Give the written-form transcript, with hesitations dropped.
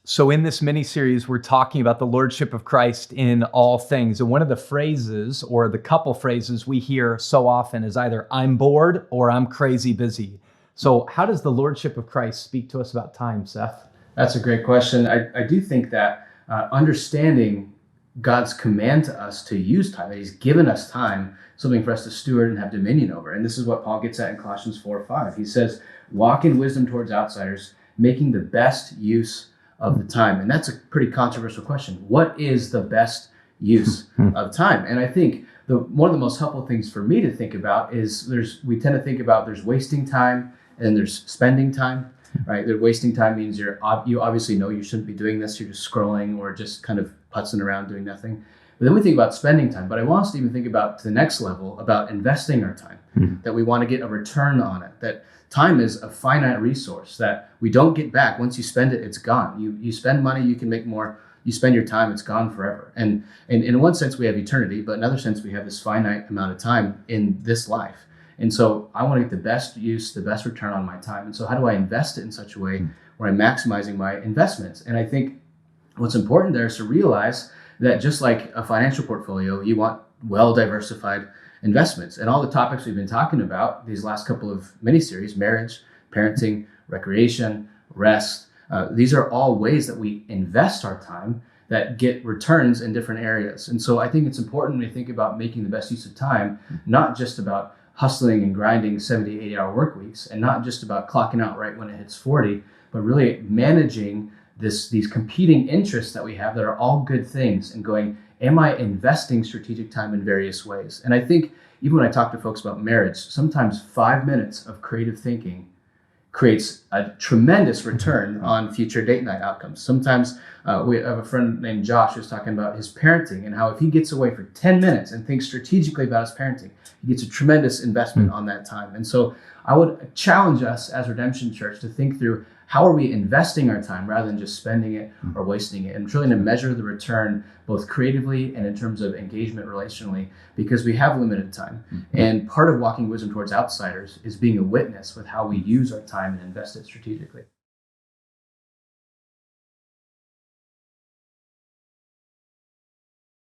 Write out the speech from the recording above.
So in this mini-series, we're talking about the Lordship of Christ in all things. And one of the phrases, or the couple phrases we hear so often, is either "I'm bored" or "I'm crazy busy." So how does the Lordship of Christ speak to us about time, Seth? That's a great question. I do think that understanding God's command to us to use time, that He's given us time, something for us to steward and have dominion over. And this is what Paul gets at in Colossians 4:5. He says, walk in wisdom towards outsiders, making the best use of the time. And that's a pretty controversial question. What is the best use of time? And I think one of the most helpful things for me to think about is we tend to think about there's wasting time and there's spending time. Right, that wasting time means you obviously know you shouldn't be doing this. You're just scrolling or just kind of putzing around doing nothing. But then we think about spending time. But I want us to even think about to the next level about investing our time, that we want to get a return on it. That time is a finite resource that we don't get back. Once you spend it, it's gone. You spend money, you can make more. You spend your time, it's gone forever. And in one sense, we have eternity, but in another sense, we have this finite amount of time in this life. And so I want to get the best use, the best return on my time. And so how do I invest it in such a way where I'm maximizing my investments? And I think what's important there is to realize that just like a financial portfolio, you want well-diversified investments. And all the topics we've been talking about these last couple of mini-series, marriage, parenting, recreation, rest, these are all ways that we invest our time that get returns in different areas. And so I think it's important when we think about making the best use of time, not just about hustling and grinding 70, 80-hour work weeks, and not just about clocking out right when it hits 40, but really managing these competing interests that we have that are all good things and going, am I investing strategic time in various ways? And I think even when I talk to folks about marriage, sometimes 5 minutes of creative thinking creates a tremendous return on future date night outcomes. Sometimes we have a friend named Josh who's talking about his parenting and how if he gets away for 10 minutes and thinks strategically about his parenting, he gets a tremendous investment on that time. And so I would challenge us as Redemption Church to think through how are we investing our time rather than just spending it or wasting it, and trying to measure the return both creatively and in terms of engagement relationally, because we have limited time. And part of walking wisdom towards outsiders is being a witness with how we use our time and invest it strategically.